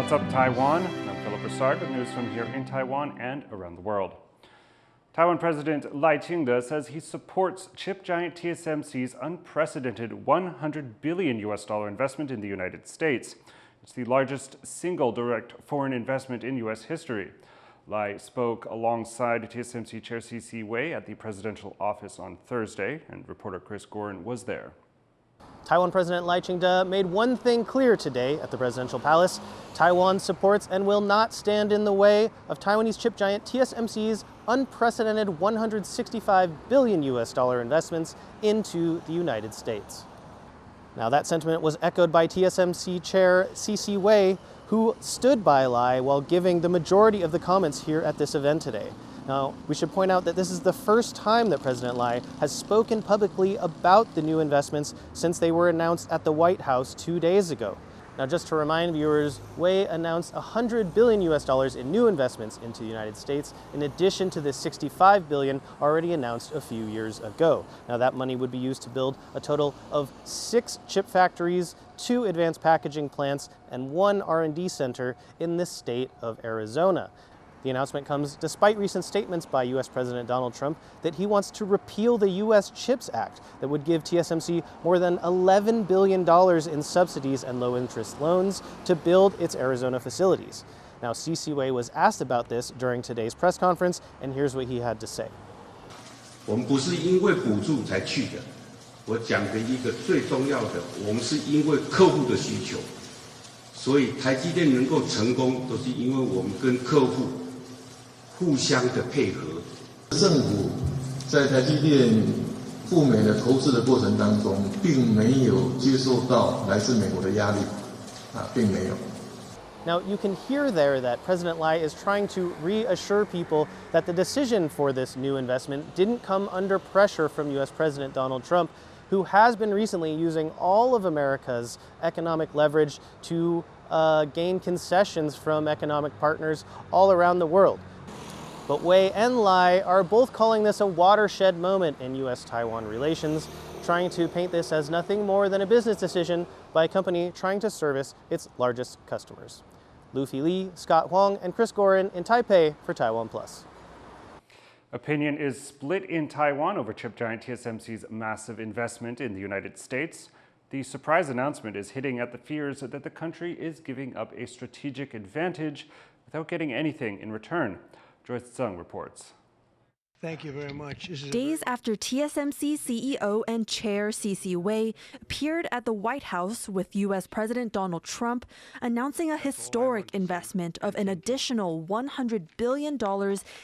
What's up, Taiwan? I'm Brossard with news from here in Taiwan and around the world. Taiwan President Lai Ching-te says he supports chip giant TSMC's unprecedented $100 billion investment in the United States. It's the largest single direct foreign investment in U.S. history. Lai spoke alongside TSMC Chair C.C. Wei at the presidential office on Thursday, and reporter Chris Gorin was there. Taiwan President Lai Ching-te made one thing clear today at the presidential palace. Taiwan supports and will not stand in the way of Taiwanese chip giant TSMC's unprecedented $165 billion investments into the United States. Now, that sentiment was echoed by TSMC Chair C.C. Wei, who stood by Lai while giving the majority of the comments here at this event today. Now, we should point out that this is the first time that President Lai has spoken publicly about the new investments since they were announced at the White House 2 days ago. Now, just to remind viewers, Wei announced $100 billion in new investments into the United States, in addition to the $65 billion already announced a few years ago. Now, that money would be used to build a total of 6 chip factories, 2 advanced packaging plants, and 1 R&D center in the state of Arizona. The announcement comes despite recent statements by U.S. President Donald Trump that he wants to repeal the U.S. CHIPS Act that would give TSMC more than $11 billion in subsidies and low-interest loans to build its Arizona facilities. Now, C.C. Wei was asked about this during today's press conference, and here's what he had to say. 我们不是因为补助才去的，我讲的一个最重要的，我们是因为客户的需求，所以台积电能够成功，都是因为我们跟客户 互相的配合，政府在台积电赴美的投资的过程当中，并没有接受到来自美国的压力，并没有。 Now, you can hear there that President Lai is trying to reassure people that the decision for this new investment didn't come under pressure from U.S. President Donald Trump, who has been recently using all of America's economic leverage to gain concessions from economic partners all around the world. But Wei and Lai are both calling this a watershed moment in U.S.-Taiwan relations, trying to paint this as nothing more than a business decision by a company trying to service its largest customers. Luffy Li, Scott Huang, and Chris Gorin in Taipei for TaiwanPlus. Opinion is split in Taiwan over chip giant TSMC's massive investment in the United States. The surprise announcement is hitting at the fears that the country is giving up a strategic advantage without getting anything in return. Joyce Tseng reports. Thank you very much. Days after TSMC CEO and Chair C.C. Wei appeared at the White House with U.S. President Donald Trump, announcing a historic investment of an additional $100 billion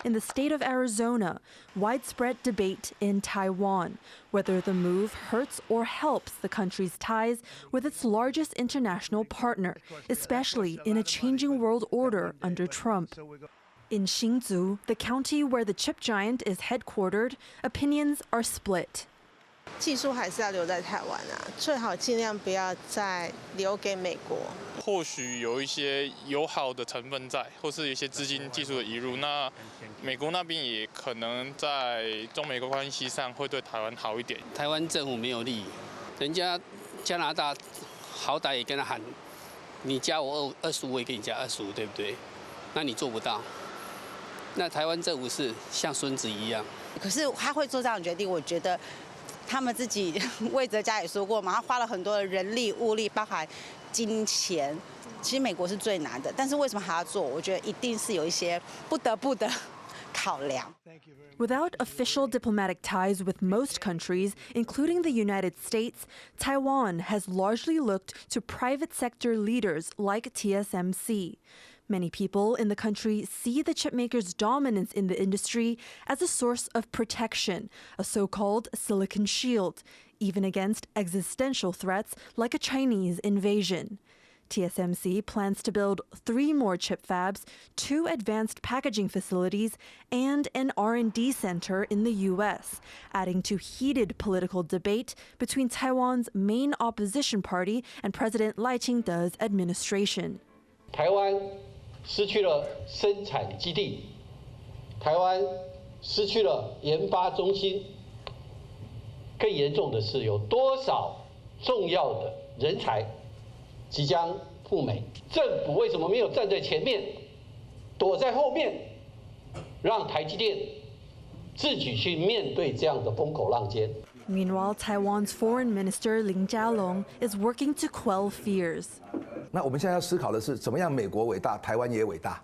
in the state of Arizona, widespread debate in Taiwan, whether the move hurts or helps the country's ties with its largest international partner, especially in a changing world order under Trump. In Hsinchu, the county where the chip giant is headquartered, opinions are split. 技术还是要留在台湾啊，最好尽量不要再留给美国。或许有一些友好的成分在，或是一些资金技术的移入。那美国那边也可能在中美关系上会对台湾好一点。台湾政府没有利益，人家加拿大好歹也跟他喊，你加我25，我也给你加25，对不对？那你做不到。 那台湾政府是像孙子一样，可是他会做这样的决定，我觉得他们自己魏哲家也说过嘛，他花了很多的人力物力，包含金钱。其实美国是最难的，但是为什么还要做？我觉得一定是有一些不得不的考量。 Without official diplomatic ties with most countries, including the United States, Taiwan has largely looked to private sector leaders like TSMC. Many people in the country see the chipmaker's dominance in the industry as a source of protection, a so-called silicon shield, even against existential threats like a Chinese invasion. TSMC plans to build 3 more chip fabs, 2 advanced packaging facilities, and an R&D center in the U.S., adding to heated political debate between Taiwan's main opposition party and President Lai Ching-te's administration. 台湾失去了生产基地，台湾失去了研发中心。更严重的是，有多少重要的人才即将赴美。政府为什么没有站在前面，躲在后面，让台积电自己去面对这样的风口浪尖？ Meanwhile, Taiwan's Foreign Minister Ling Jialong is working to quell fears. 那我们现在要思考的是，怎么样美国伟大，台湾也伟大，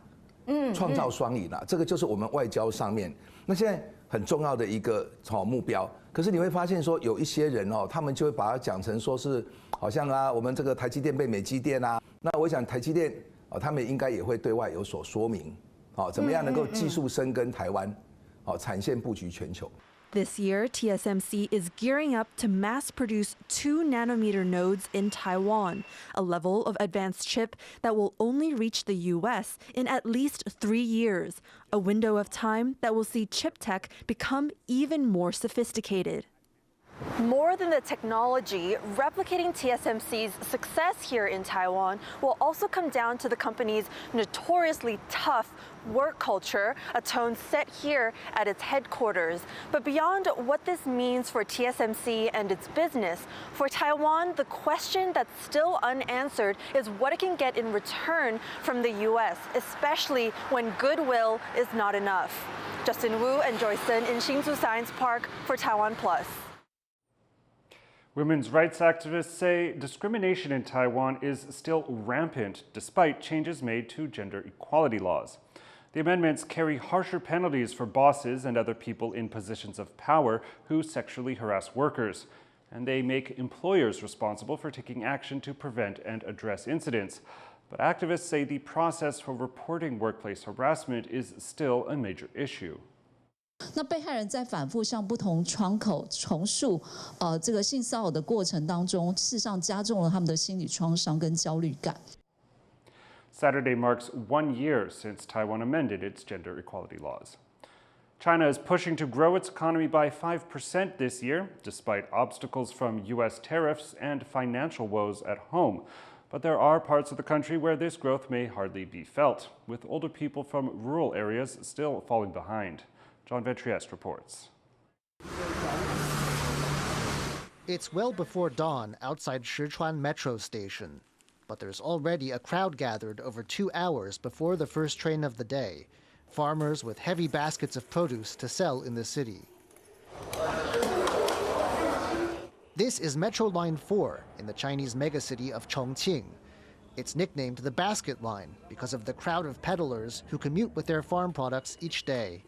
创造双赢啊，这个就是我们外交上面那现在很重要的一个目标。可是你会发现说，有一些人他们就会把它讲成说是好像我们这个台积电被美积电啊。那我想台积电他们应该也会对外有所说明，怎么样能够技术深耕台湾，产线布局全球。 This year, TSMC is gearing up to mass produce 2-nanometer nodes in Taiwan, a level of advanced chip that will only reach the US in at least 3 years, a window of time that will see chip tech become even more sophisticated. More than the technology, replicating TSMC's success here in Taiwan will also come down to the company's notoriously tough work culture, a tone set here at its headquarters. But beyond what this means for TSMC and its business, for Taiwan, the question that's still unanswered is what it can get in return from the US, especially when goodwill is not enough. Justin Wu and Joyce Sun in Hsinchu Science Park for TaiwanPlus. Women's rights activists say discrimination in Taiwan is still rampant despite changes made to gender equality laws. The amendments carry harsher penalties for bosses and other people in positions of power who sexually harass workers, and they make employers responsible for taking action to prevent and address incidents. But activists say the process for reporting workplace harassment is still a major issue. 那被害人在反复向不同窗口重述，这个性骚扰的过程当中，事实上加重了他们的心理创伤跟焦虑感。Saturday marks 1 year since Taiwan amended its gender equality laws. China is pushing to grow its economy by 5% this year, despite obstacles from U.S. tariffs and financial woes at home. But there are parts of the country where this growth may hardly be felt, with older people from rural areas still falling behind. John Ventriest reports. It's well before dawn outside Sichuan Metro Station, but there's already a crowd gathered over 2 hours before the first train of the day, farmers with heavy baskets of produce to sell in the city. This is Metro Line 4 in the Chinese megacity of Chongqing. It's nicknamed the Basket Line because of the crowd of peddlers who commute with their farm products each day.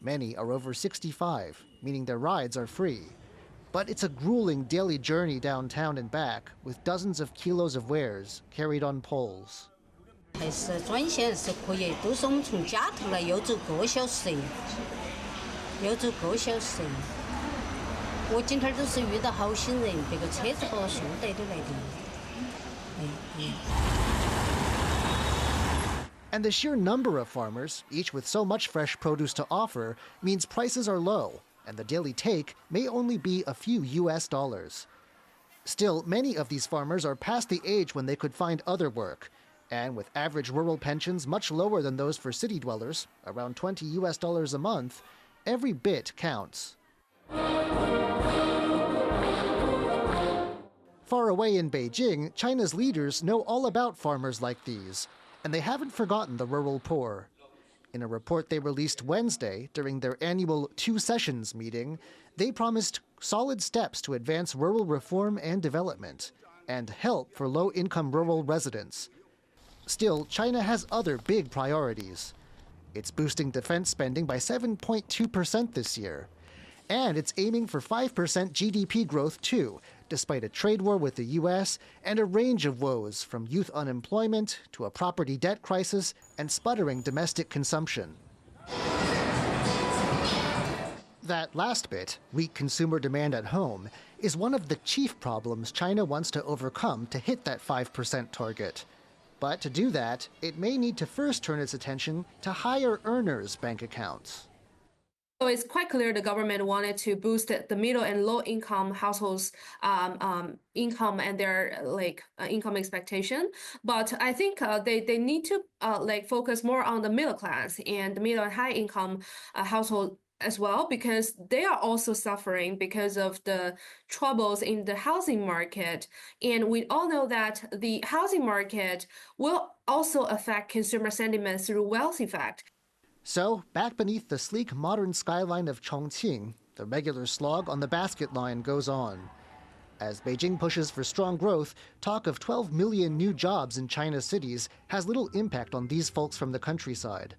Many are over 65, meaning their rides are free. But it's a grueling daily journey downtown and back, with dozens of kilos of wares carried on poles. 还是专线是可以，都是我们从家头来要走1个小时，要走1个小时。我今天都是遇到好心人，别个车子把我送带都来的。And the sheer number of farmers, each with so much fresh produce to offer, means prices are low, and the daily take may only be a few US dollars. Still, many of these farmers are past the age when they could find other work, and with average rural pensions much lower than those for city dwellers, around 20 US dollars a month, every bit counts. Far away in Beijing, China's leaders know all about farmers like these, and they haven't forgotten the rural poor. In a report they released Wednesday during their annual 2 sessions meeting, they promised solid steps to advance rural reform and development, and help for low-income rural residents. Still, China has other big priorities. It's boosting defense spending by 7.2% this year. And it's aiming for 5% GDP growth too, despite a trade war with the US and a range of woes from youth unemployment to a property debt crisis and sputtering domestic consumption. That last bit, weak consumer demand at home, is one of the chief problems China wants to overcome to hit that 5% target. But to do that, it may need to first turn its attention to higher earners' bank accounts. So it's quite clear the government wanted to boost the middle and low income households' income and their income expectation. But I think they need to focus more on the middle class and the middle and high income household as well, because they are also suffering because of the troubles in the housing market. And we all know that the housing market will also affect consumer sentiment through wealth effect. So, back beneath the sleek modern skyline of Chongqing, the regular slog on the basket line goes on. As Beijing pushes for strong growth, talk of 12 million new jobs in China's cities has little impact on these folks from the countryside.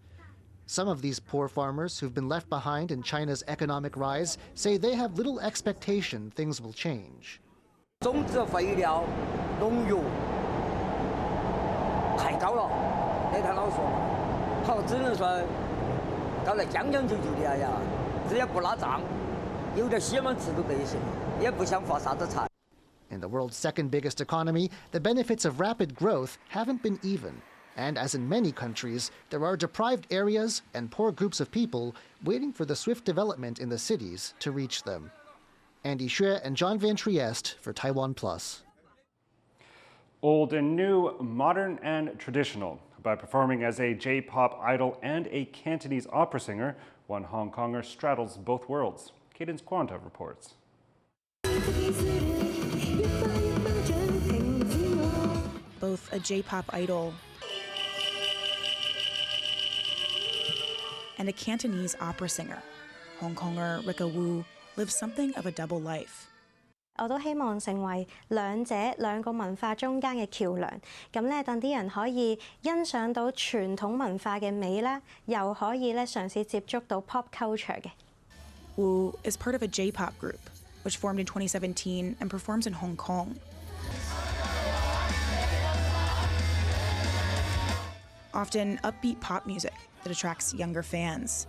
Some of these poor farmers who've been left behind in China's economic rise say they have little expectation things will change. 种植肥料、农药太高了，你睇老实说，好，只能说搞来将将就就的呀，只要不拉账，有点希望吃都得行，也不想发啥子财。 In the world's second biggest economy, the benefits of rapid growth haven't been even. And as in many countries, there are deprived areas and poor groups of people waiting for the swift development in the cities to reach them. Andy Xue and John Van Trieste for TaiwanPlus. Old and new, modern and traditional. By performing as a J-pop idol and a Cantonese opera singer, one Hong Konger straddles both worlds. Cadence Quanta reports. Both a J-pop idol and a Cantonese opera singer, Hong Konger Rika Wu lives something of a double life. 我都希望成為兩個文化中間嘅橋梁，咁咧等啲人可以欣賞到傳統文化嘅美啦，又可以咧嘗試接觸到 pop culture 嘅。Wu is part of a J-pop group, which formed in 2017 and performs in Hong Kong. Often upbeat pop music that attracts younger fans.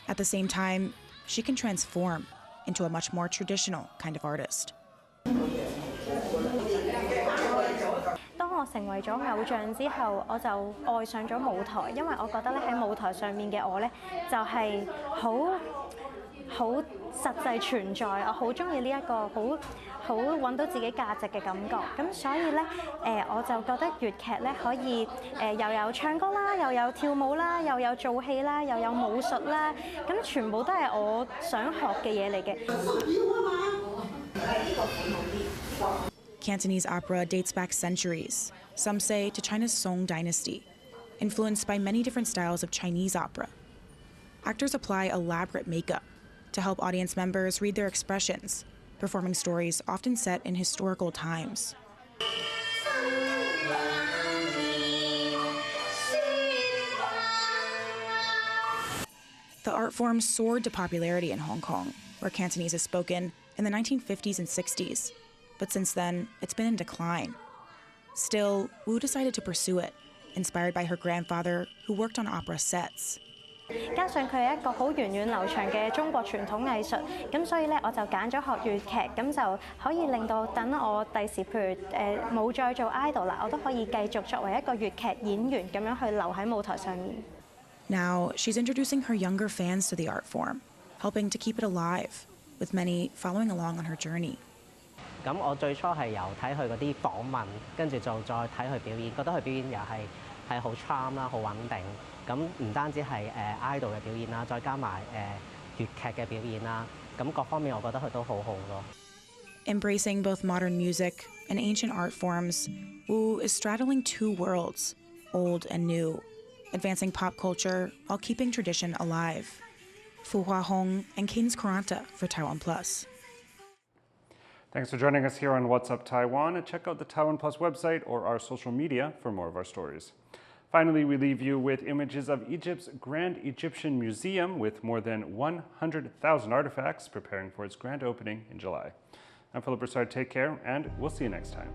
At the same time, she can transform into a much more traditional kind of artist. 當我成為咗偶像之後，我就愛上咗舞台，因為我覺得咧喺舞台上面嘅我咧就係好實際存在，我好中意呢一個好揾到自己價值嘅感覺。咁所以咧我就覺得粵劇咧可以又有唱歌啦，又有跳舞啦，又有做戲啦，又有武術啦，咁全部都係我想學嘅嘢嚟嘅。Cantonese opera dates back centuries, some say to China's Song dynasty, influenced by many different styles of Chinese opera. Actors apply elaborate makeup to help audience members read their expressions, performing stories often set in historical times. The art form soared to popularity in Hong Kong, where Cantonese is spoken, in the 1950s and 60s. But since then, it's been in decline. Still, Wu decided to pursue it, inspired by her grandfather, who worked on opera sets. 加上佢係一個好源遠流長嘅中國傳統藝術，咁所以咧我就揀咗學粵劇，咁就可以令到等我第時譬如冇再做 idol 啦，我都可以繼續作為一個粵劇演員咁樣去留喺舞台上面。Now, she's introducing her younger fans to the art form, helping to keep it alive, with many following along on her journey. 咁我最初係由睇佢嗰啲訪問，跟住就再睇佢表演，覺得佢表演又係好 charm 啦，好穩定。咁唔單止係idol 嘅表演啦，再加埋粵劇嘅表演啦，咁各方面我覺得佢都好好咯。Embracing both modern music and ancient art forms, Wu is straddling two worlds, old and new, advancing pop culture while keeping tradition alive. Fu Hua Hong and Cadence Quaranta for TaiwanPlus. Thanks for joining us here on What's Up Taiwan, and check out the TaiwanPlus website or our social media for more of our stories. Finally, we leave you with images of Egypt's Grand Egyptian Museum with more than 100,000 artifacts preparing for its grand opening in July. I'm Philip Brossard, take care, and we'll see you next time.